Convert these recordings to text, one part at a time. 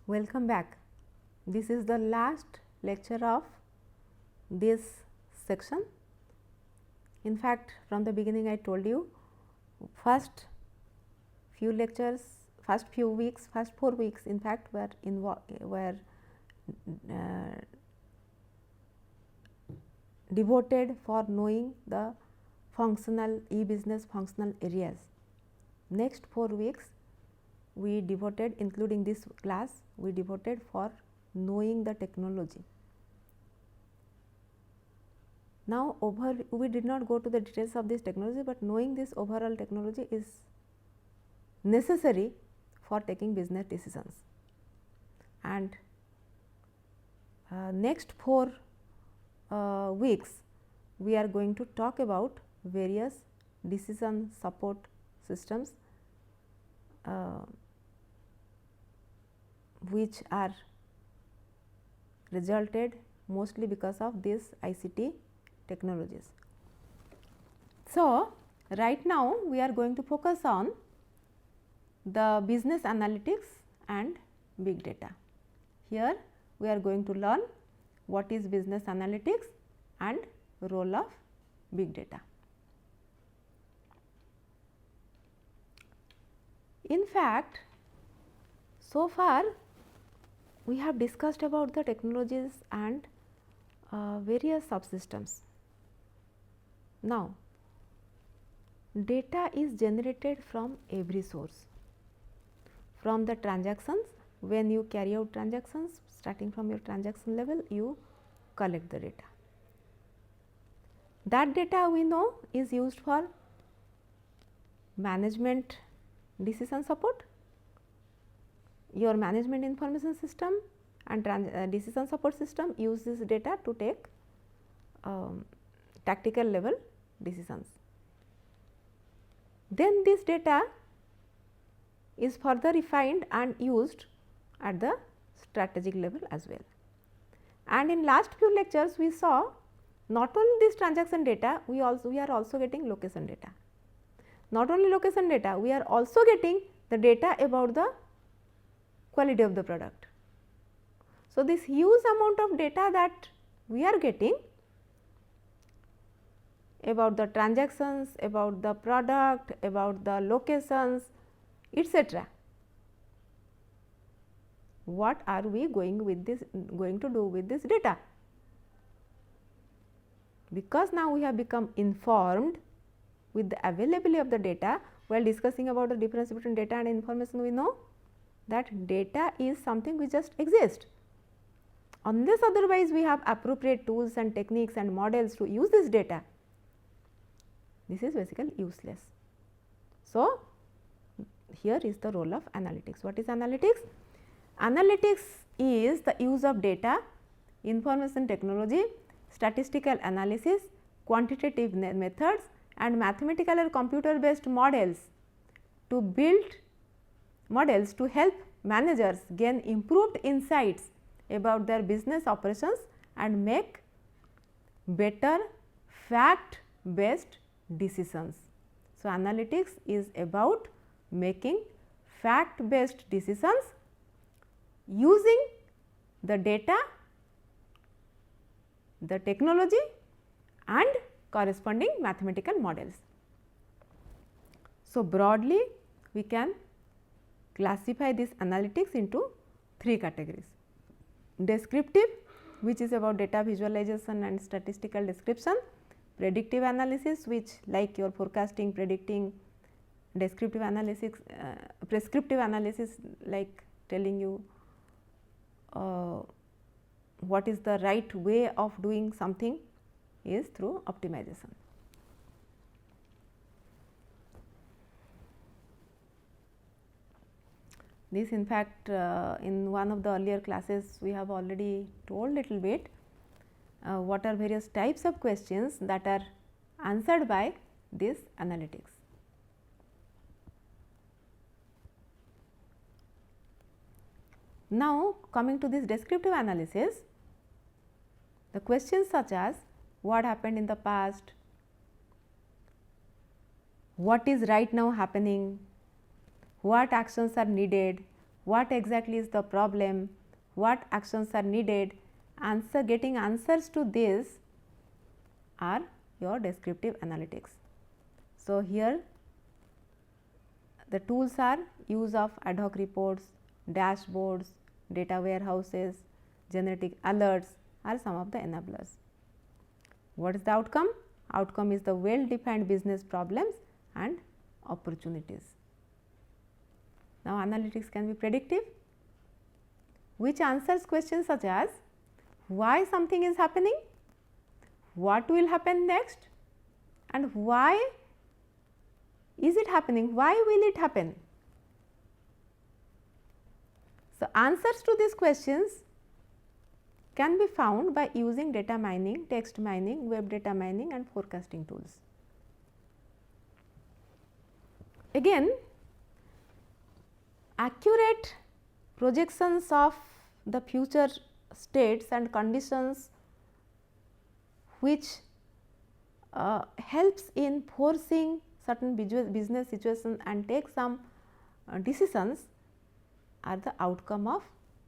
Welcome back. This is the last lecture of this section. In fact, from the beginning I told you first few lectures, first few weeks, first 4 weeks in fact were devoted for knowing the functional e-business functional areas. Next 4 weeks we devoted, including this class, we devoted for knowing the technology. Now, we did not go to the details of this technology, but knowing this overall technology is necessary for taking business decisions. And next 4 weeks we are going to talk about various decision support systems which are resulted mostly because of these ICT technologies. So, right now we are going to focus on the business analytics and big data. Here we are going to learn what is business analytics and role of big data. In fact, so far we have discussed about the technologies and various subsystems. Now, data is generated from every source, from the transactions. When you carry out transactions, starting from your transaction level, you collect the data. That data we know is used for management decision support. Your management information system and decision support system use this data to take tactical level decisions. Then this data is further refined and used at the strategic level as well. And in last few lectures we saw not only this transaction data, we are also getting location data. Not only location data, we are also getting the data about the quality of the product. So, this huge amount of data that we are getting about the transactions, about the product, about the locations, etc. What are we going to do with this data? Because now we have become informed with the availability of the data. While discussing about the difference between data and information, we know that data is something which just exists. Unless otherwise we have appropriate tools and techniques and models to use this data, this is basically useless. So, here is the role of analytics. What is analytics? Analytics is the use of data, information technology, statistical analysis, quantitative methods and mathematical or computer based models to build models to help managers gain improved insights about their business operations and make better fact based decisions. So, analytics is about making fact based decisions using the data, the technology and corresponding mathematical models. So, broadly we can classify this analytics into 3 categories: descriptive, which is about data visualization and statistical description; predictive analysis, which like your forecasting, predicting; descriptive analysis, prescriptive analysis, like telling you what is the right way of doing something is through optimization. This in fact, in one of the earlier classes we have already told little bit what are various types of questions that are answered by this analytics. Now, coming to this descriptive analysis, the questions such as what happened in the past, what is right now happening, what actions are needed, what exactly is the problem, what actions are needed. Getting answers to this are your descriptive analytics. So, here the tools are use of ad hoc reports, dashboards, data warehouses, generating alerts are some of the enablers. What is the outcome? Outcome is the well defined business problems and opportunities. Now, analytics can be predictive, which answers questions such as why something is happening, what will happen next, and why is it happening, why will it happen. So, answers to these questions can be found by using data mining, text mining, web data mining and forecasting tools. Again, accurate projections of the future states and conditions which helps in foreseeing certain business situations and take some decisions are the outcome of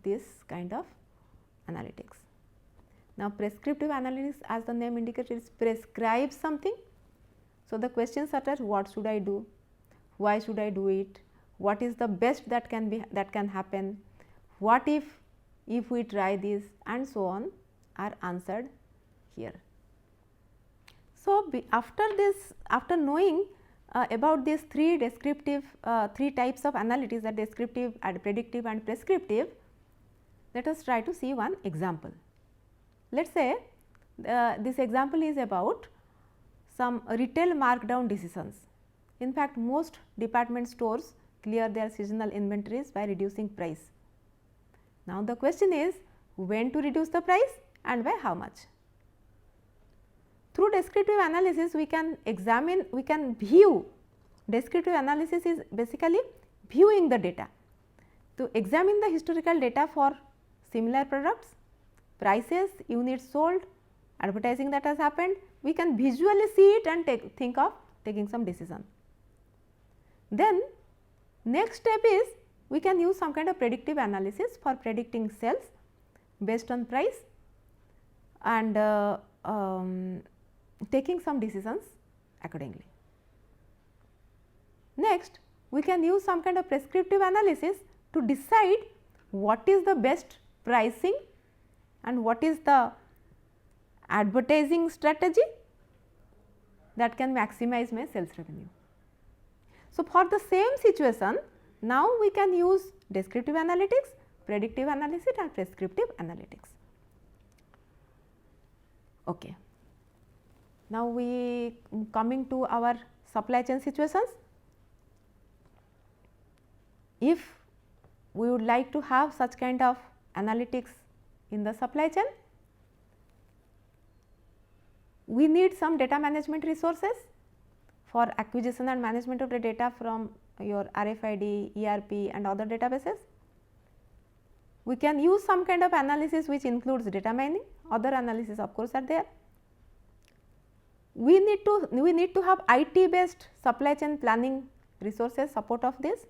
this kind of analytics. Now, prescriptive analytics, as the name indicates, is prescribes something. So, the questions such as what should I do, why should I do it, what is the best that can happen, what if we try this, and so on are answered here. So, after knowing about these three types of analytics, that descriptive, predictive and prescriptive, let us try to see one example. Let us say this example is about some retail markdown decisions. In fact, most department stores clear their seasonal inventories by reducing price. Now, the question is when to reduce the price and by how much. Through descriptive analysis, we can view. Descriptive analysis is basically viewing the data. To examine the historical data for similar products, prices, units sold, advertising that has happened, we can visually see it and think of taking some decision. Then next step is we can use some kind of predictive analysis for predicting sales based on price and taking some decisions accordingly. Next, we can use some kind of prescriptive analysis to decide what is the best pricing and what is the advertising strategy that can maximize my sales revenue. So, for the same situation, now we can use descriptive analytics, predictive analysis and prescriptive analytics. Okay. Now, we coming to our supply chain situations. If we would like to have such kind of analytics in the supply chain, we need some data management resources for acquisition and management of the data from your RFID, ERP and other databases. We can use some kind of analysis which includes data mining, other analysis of course are there. We need to have IT based supply chain planning resources support of this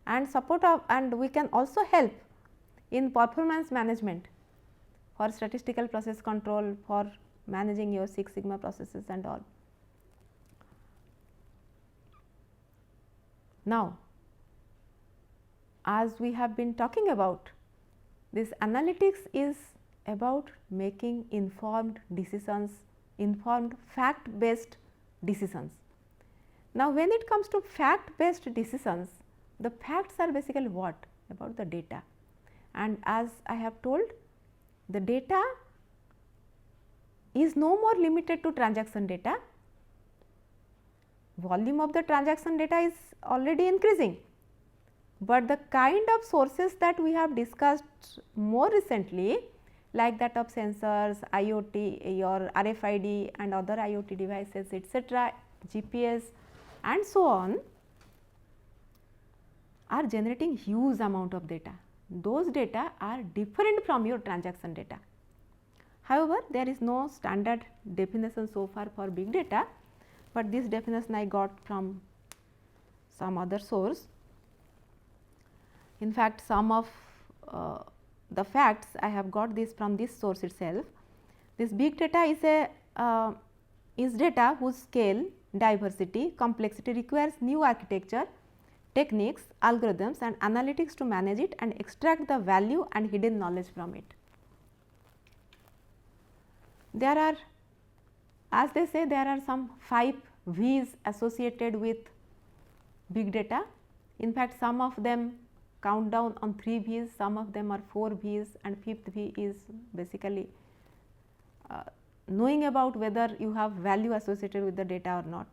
and we can also help in performance management for statistical process control, for managing your Six Sigma processes and all. Now, as we have been talking about, this analytics is about making informed decisions, informed fact based decisions. Now, when it comes to fact based decisions, the facts are basically what? About the data, and as I have told, the data is no more limited to transaction data. Volume of the transaction data is already increasing, but the kind of sources that we have discussed more recently, like that of sensors, IoT, your RFID and other IoT devices, etc., GPS and so on, are generating huge amount of data. Those data are different from your transaction data. However, there is no standard definition so far for big data, but this definition I got from some other source. In fact, some of the facts I have got this from this source itself. This big data is data whose scale, diversity, complexity requires new architecture, techniques, algorithms and analytics to manage it and extract the value and hidden knowledge from it. There are, as they say, there are some 5 V's associated with big data. In fact, some of them count down on 3 V's, some of them are 4 V's, and 5th V is basically knowing about whether you have value associated with the data or not.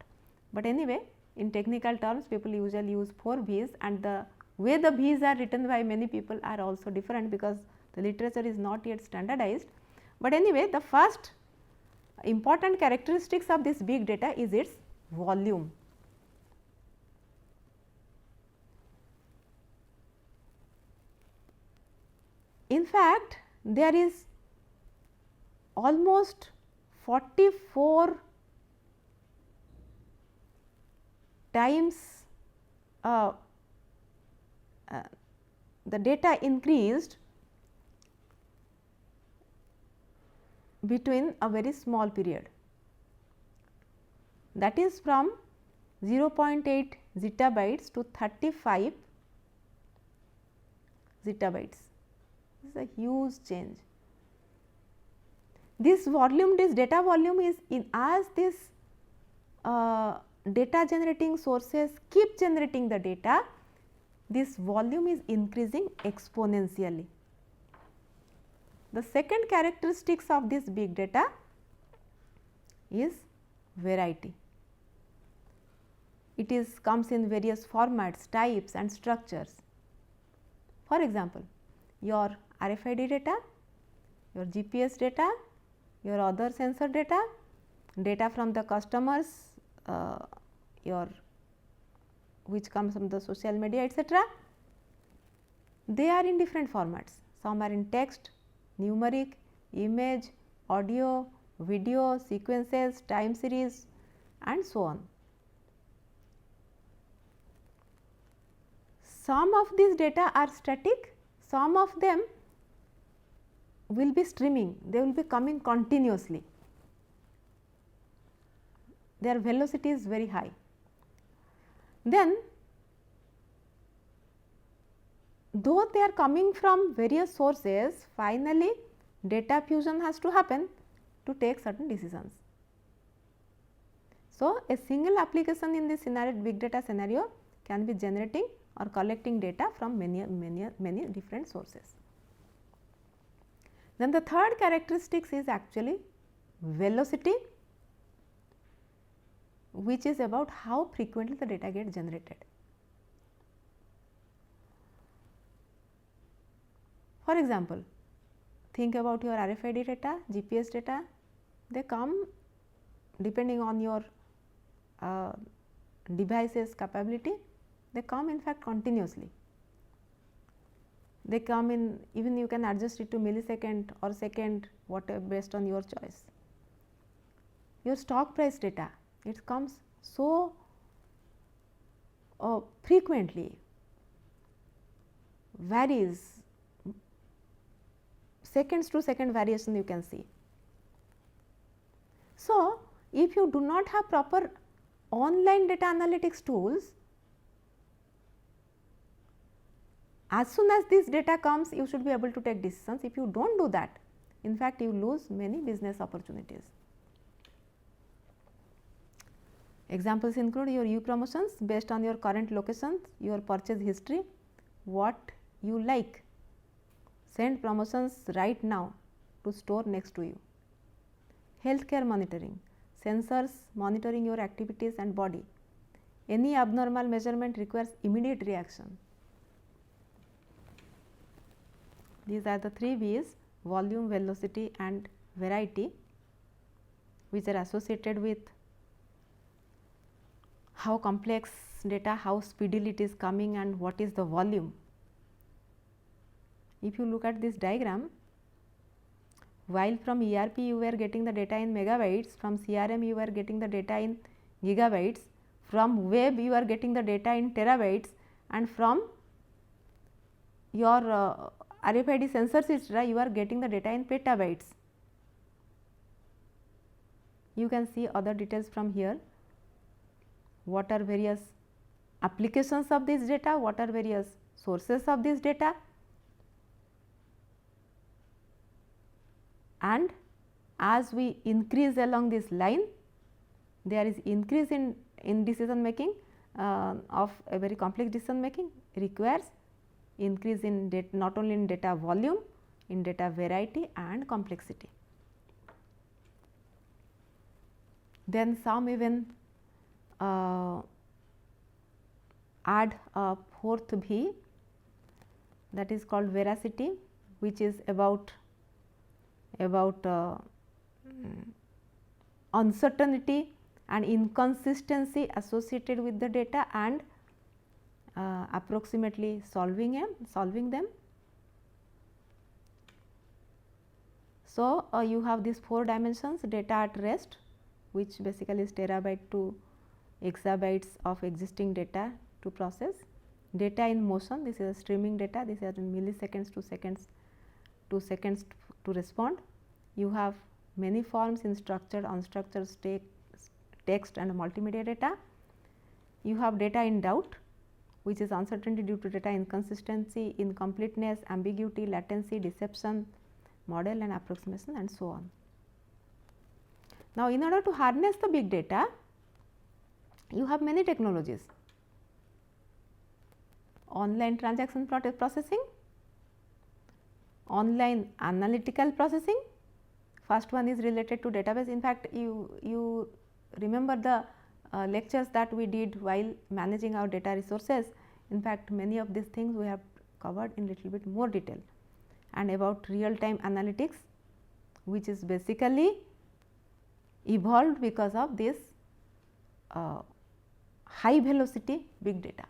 But anyway, in technical terms people usually use 4 V's, and the way the V's are written by many people are also different because the literature is not yet standardized. But anyway, the first important characteristics of this big data is its volume. In fact, there is almost 44 times the data increased between a very small period, that is from 0.8 zettabytes to 35 zettabytes. This is a huge change. This volume, this data volume is as this data generating sources keep generating the data, this volume is increasing exponentially. The second characteristics of this big data is variety. It comes in various formats, types and structures. For example, your RFID data, your GPS data, your other sensor data, data from the customers, which comes from the social media, etc. They are in different formats. Some are in text, numeric, image, audio, video, sequences, time series and so on. Some of these data are static, some of them will be streaming, they will be coming continuously. Their velocity is very high. Then, though they are coming from various sources, finally data fusion has to happen to take certain decisions. So, a single application in this scenario, big data scenario, can be generating or collecting data from many different sources. Then the third characteristics is actually velocity, which is about how frequently the data gets generated. For example, think about your RFID data, GPS data, they come depending on your device's capability, they come in fact continuously. They come in, even you can adjust it to millisecond or second, whatever, based on your choice. Your stock price data, it comes so frequently, varies, seconds to second variation you can see. So, if you do not have proper online data analytics tools, as soon as this data comes, you should be able to take decisions. If you do not do that, in fact, you lose many business opportunities. Examples include your e-promotions based on your current locations, your purchase history, what you like. Send promotions right now to store next to you. Healthcare monitoring, sensors monitoring your activities and body. Any abnormal measurement requires immediate reaction. These are the 3 V's: volume, velocity and variety, which are associated with how complex data, how speedily it is coming and what is the volume. If you look at this diagram, while from ERP you were getting the data in megabytes, from CRM you were getting the data in gigabytes, from web you are getting the data in terabytes, and from your RFID sensors etc., you are getting the data in petabytes. You can see other details from here. What are various applications of this data, what are various sources of this data, and as we increase along this line, there is increase in decision making of a very complex decision making requires increase in data, not only in data volume, in data variety and complexity. Then some even add a fourth V, that is called veracity, which is about uncertainty and inconsistency associated with the data and approximately solving them. So, you have these 4 dimensions: data at rest, which basically is terabyte to exabytes of existing data to process; data in motion, this is a streaming data, this is in milliseconds to seconds to respond. You have many forms in structured, unstructured, text and multimedia data. You have data in doubt, which is uncertainty due to data inconsistency, incompleteness, ambiguity, latency, deception, model and approximation, and so on. Now, in order to harness the big data, you have many technologies: online transaction processing, online analytical processing. First one is related to database. In fact, you remember the lectures that we did while managing our data resources. In fact, many of these things we have covered in little bit more detail, and about real time analytics, which is basically evolved because of this high velocity big data.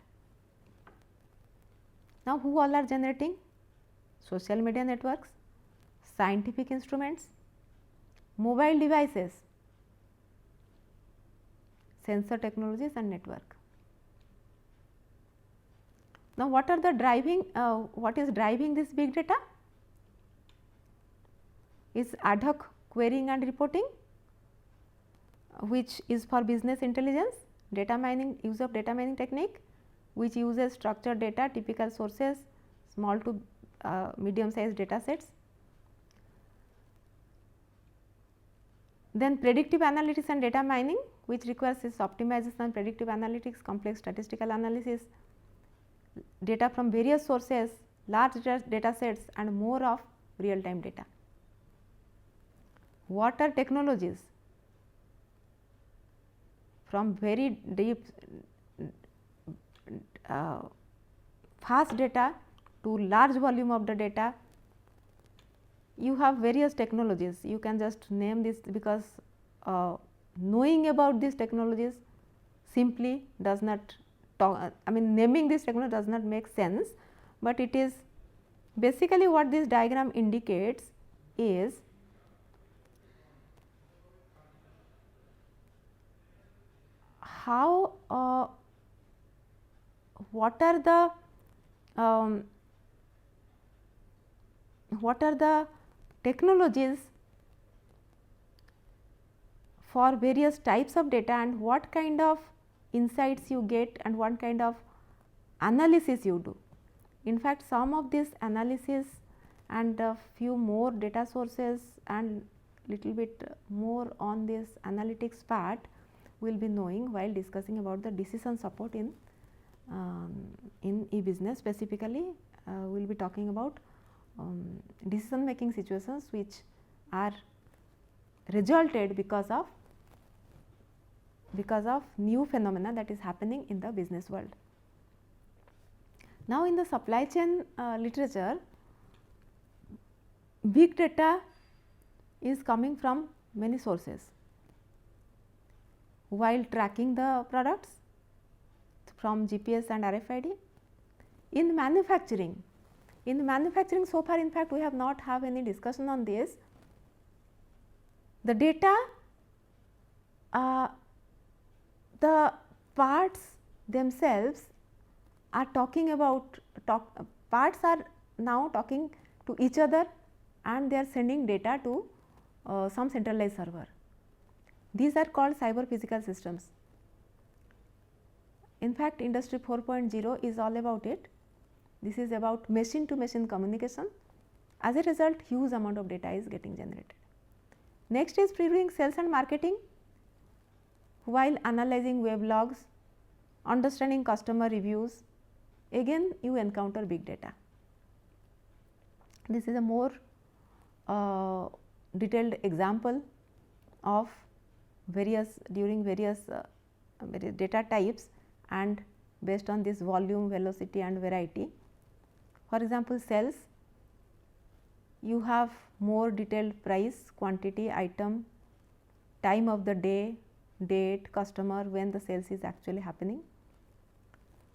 Now, who all are generating? Social media networks, scientific instruments, mobile devices, sensor technologies and network. Now, what are the driving, what is driving this big data? Is ad hoc querying and reporting, which is for business intelligence; data mining, use of data mining technique, which uses structured data, typical sources, small to medium sized data sets. Then predictive analytics and data mining, which requires this optimization, predictive analytics, complex statistical analysis, data from various sources, large data sets and more of real time data. What are technologies? From very deep fast data to large volume of the data, you have various technologies. You can just name this because knowing about these technologies simply does not talk, naming this technology does not make sense, but it is basically what this diagram indicates is how what are the technologies for various types of data and what kind of insights you get and what kind of analysis you do. In fact, some of this analysis and a few more data sources and little bit more on this analytics part we will be knowing while discussing about the decision support in e-business. Specifically, we will be talking about decision making situations which are resulted because of new phenomena that is happening in the business world. Now, in the supply chain literature, big data is coming from many sources while tracking the products from GPS and RFID. In manufacturing, so far in fact we have not have any discussion on this. The data, the parts themselves are talking about parts are now talking to each other and they are sending data to some centralized server. These are called cyber physical systems. In fact, Industry 4.0 is all about it. This is about machine to machine communication. As a result, huge amount of data is getting generated. Next is previewing sales and marketing while analyzing web logs, understanding customer reviews. Again, you encounter big data. This is a more detailed example of various data types and based on this volume, velocity and variety. For example, sales, you have more detailed price, quantity, item, time of the day, date, customer, when the sales is actually happening.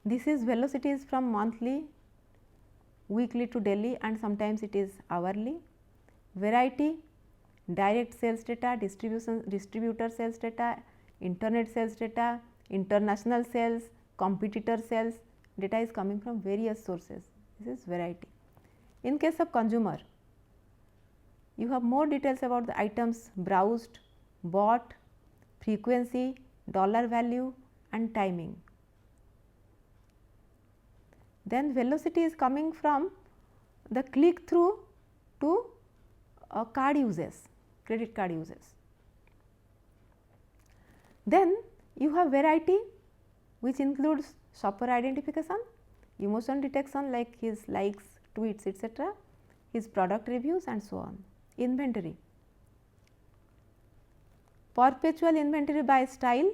This is velocity is from monthly, weekly to daily and sometimes it is hourly. Variety, direct sales data, distributor sales data, internet sales data, international sales, competitor sales, data is coming from various sources. This is variety. In case of consumer, you have more details about the items browsed, bought, frequency, dollar value and timing. Then velocity is coming from the click through to card uses, credit card uses. Then you have variety, which includes shopper identification, emotion detection like his likes, tweets, etc., his product reviews and so on. Inventory, perpetual inventory by style,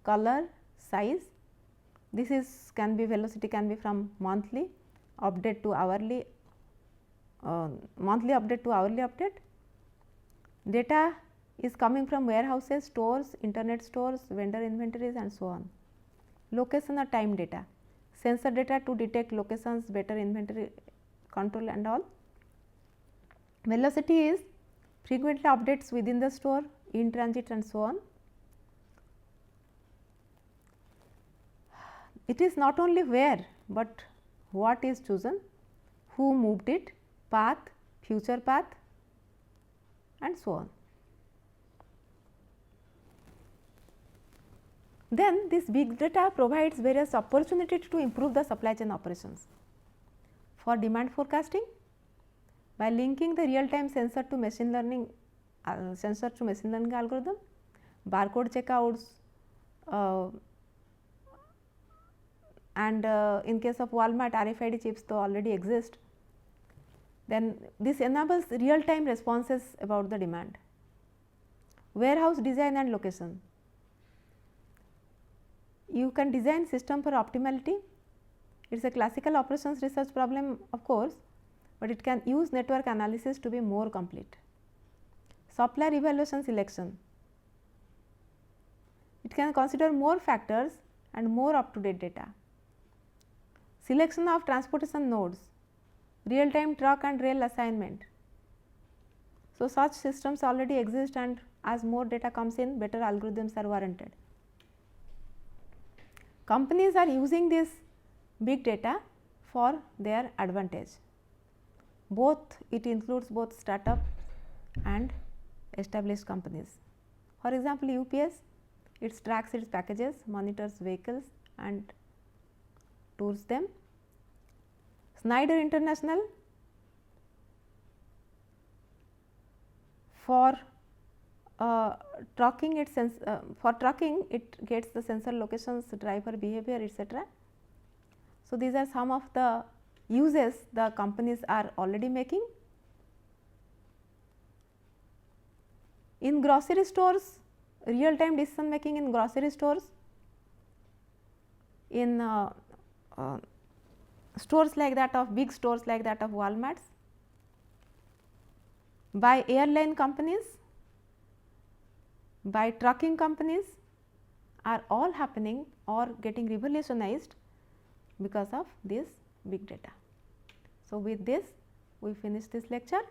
color, size. This is can be velocity can be from monthly update to hourly, monthly update to hourly update. Data is coming from warehouses, stores, internet stores, vendor inventories and so on. Location or time data, sensor data to detect locations, better inventory control and all. Velocity is frequently updates within the store, in transit and so on. It is not only where, but what is chosen, who moved it, path, future path and so on. Then this big data provides various opportunities to improve the supply chain operations. For demand forecasting, by linking the real time sensor to machine learning algorithm, barcode checkouts and in case of Walmart, RFID chips though already exist. Then this enables real time responses about the demand. Warehouse design and location, you can design system for optimality. It is a classical operations research problem of course, but it can use network analysis to be more complete. Supplier evaluation selection, it can consider more factors and more up to date data. Selection of transportation nodes, real time truck and rail assignment. So, such systems already exist and as more data comes in, better algorithms are warranted. Companies are using this big data for their advantage. It includes both startup and established companies. For example, UPS, it tracks its packages, monitors vehicles and tours them. Schneider International, for tracking it gets the sensor locations, driver behavior, etc. So, these are some of the uses the companies are already making. In grocery stores, real time decision making in grocery stores, in stores like that of big stores like that of Walmarts, by airline companies, by trucking companies are all happening or getting revolutionized because of this big data. So, with this we finish this lecture.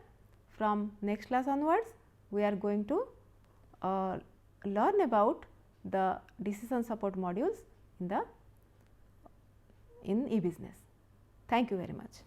From next class onwards, we are going to learn about the decision support modules in e-business. Thank you very much.